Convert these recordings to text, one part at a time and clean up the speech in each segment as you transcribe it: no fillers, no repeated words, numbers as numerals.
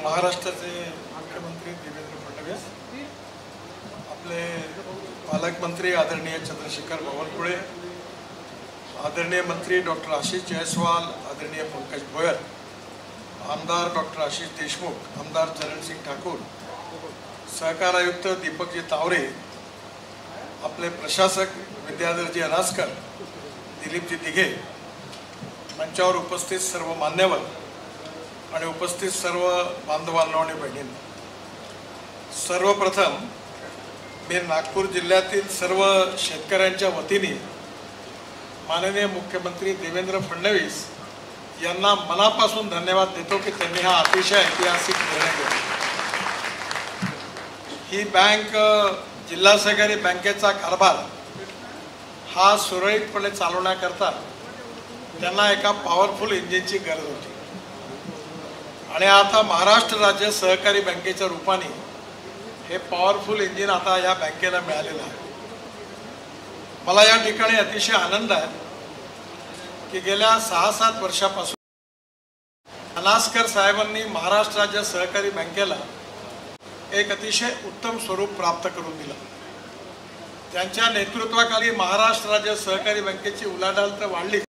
महाराष्ट्राचे मुख्यमंत्री देवेंद्र फडणवीस, आपले पालकमंत्री आदरणीय चंद्रशेखर बावनकुळे, आदरणीय मंत्री डॉक्टर आशिष जायसवाल, आदरणीय पंकज भोयर, आमदार डॉक्टर आशिष देशमुख, आमदार चरणसिंग ठाकूर, सहकार आयुक्त दीपकजी तावरे, आपले प्रशासक विद्याधरजी अनासकर, दिलीपजी दिघे, मंचावर उपस्थित सर्व मान्यवर आणि उपस्थित सर्व बांधवांनो आणि बहिणींनो, सर्वप्रथम मी नागपूर जिल्ह्यातील सर्व शेतकऱ्यांच्या वतीने माननीय मुख्यमंत्री देवेंद्र फडणवीस यांना मनापासून धन्यवाद देतो की त्यांनी हा अतिशय ऐतिहासिक निर्णय घेतला। ही बँक, जिल्हा सहकारी बँकेचा कारभार हा सुरळीतपणे चालवण्याकरता त्यांना एका पॉवरफुल इंजिनची गरज होती आणि आता महाराष्ट्र राज्य सहकारी बँकेच्या रूपाने हे पॉवरफुल इंजिन आता या बँकेला मिळालेलं आहे। मला या ठिकाणी अतिशय आनंद आहे की गेल्या 6-7 वर्षापासून अनासकर साहेबांनी महाराष्ट्र राज्य सहकारी बँकेला एक अतिशय उत्तम स्वरूप प्राप्त करून दिलं। त्यांच्या नेतृत्वाखाली महाराष्ट्र राज्य सहकारी बँकेची उलाढाल तर वाढलीच,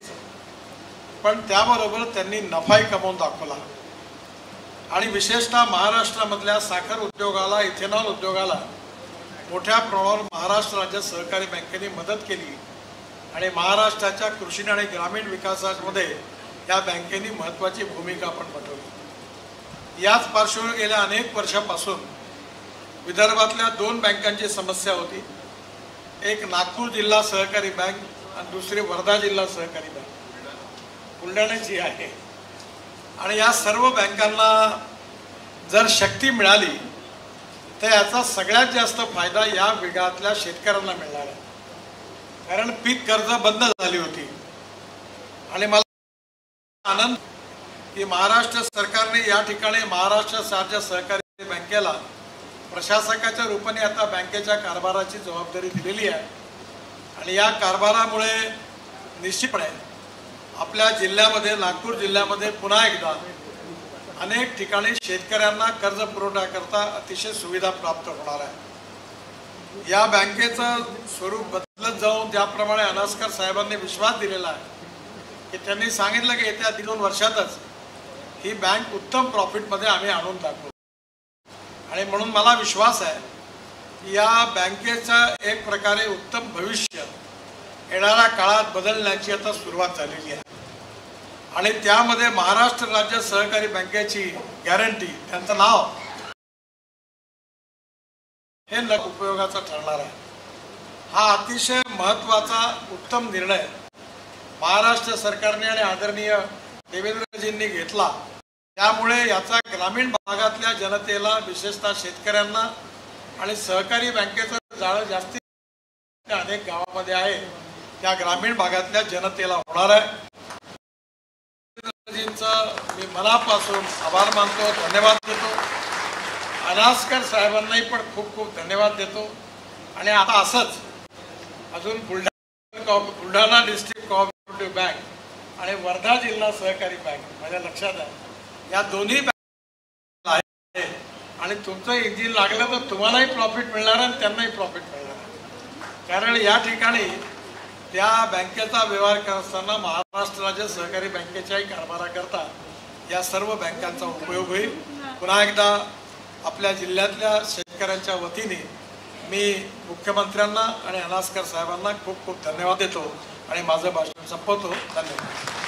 पण त्याबरोबर त्यांनी नफाही कमवून दाखवला आणि विशेषतः महाराष्ट्रामधल्या साखर उद्योगाला, इथेनॉल उद्योगाला मोठ्या प्रमाणावर महाराष्ट्र राज्य सहकारी बँकेने मदत केली आणि महाराष्ट्राच्या कृषी आणि ग्रामीण विकासामध्ये या बँकेने महत्त्वाची भूमिका पण वठवली। याच पार्श्वभूमीवर गेल्या अनेक वर्षापासून विदर्भातल्या 2 बँकांची समस्या होती, एक नागपूर जिल्हा सहकारी बँक आणि दुसरी वर्धा जिल्हा सहकारी बँक बुलढाण्याची आहे। आणि या सर्व बँकांना जर शक्ती मिळाली तर याचा सगळ्यात जास्त फायदा या विभागातल्या शेतकऱ्यांना मिळणार आहे, कारण पीक कर्ज बंद झाली होती आणि मला आनंद की महाराष्ट्र सरकारने या ठिकाणी महाराष्ट्र राज्य सहकारी बँकेला प्रशासकाच्या रूपाने आता बँकेच्या कारभाराची जबाबदारी दिलेली आहे आणि या कारभारामुळे निश्चितपणे आपल्या जिल्ह्यामध्ये, नागपूर जिल्ह्यामध्ये पुन्हा एकदा अनेक ठिकाणी शेतकऱ्यांना कर्ज पुरवठा करता अतिशय सुविधा प्राप्त होणार आहे। या बँकेचं स्वरूप बदलत जाऊन ज्याप्रमाणे अनासकर साहेबांनी विश्वास दिलेला आहे की त्यांनी सांगितलं की येत्या 2 वर्षातच ही बँक उत्तम प्रॉफिटमध्ये आम्ही आणून दाखवू आणि म्हणून मला विश्वास आहे की या बँकेचं एक प्रकारे उत्तम भविष्य येणाऱ्या काळात बदलण्याची आता सुरुवात झालेली आहे आणि त्यामध्ये महाराष्ट्र राज्य सहकारी बँकेची गॅरंटी, त्यांचं नाव हे उपयोगाचा ठरणार आहे। हा अतिशय महत्त्वाचा उत्तम निर्णय महाराष्ट्र सरकारने आणि आदरणीय देवेंद्रजींनी घेतला, त्यामुळे याचा ग्रामीण भागातल्या जनतेला, विशेषतः शेतकऱ्यांना आणि सहकारी बँकेचं जाळं जास्तीत अनेक गावामध्ये आहे त्या ग्रामीण भागातल्या जनतेला होणार आहे। मी मनापासून आभार मानतो, धन्यवाद देतो। अनासकर साहेबांनाही पण खूप खूप धन्यवाद देतो आणि आता असंच अजून बुलढाणा डिस्ट्रिक्ट कोऑपरेटिव्ह बँक आणि वर्धा जिल्हा सहकारी बँक माझ्या लक्षात आहे, या दोन्ही बँक आहे आणि तुमचं इंजिन लागलं तर तुम्हालाही प्रॉफिट मिळणार आणि त्यांनाही प्रॉफिट मिळणार, कारण या ठिकाणी त्या बँकेचा व्यवहार करत असताना महाराष्ट्र राज्य सहकारी बँकेच्याही कारभाराकरता या सर्व बँकांचा उपयोग होईल। पुन्हा एकदा आपल्या जिल्ह्यातल्या शेतकऱ्यांच्या वतीने मी मुख्यमंत्र्यांना आणि अनासकर साहेबांना खूप खूप धन्यवाद देतो आणि माझं भाषण संपवतो। धन्यवाद।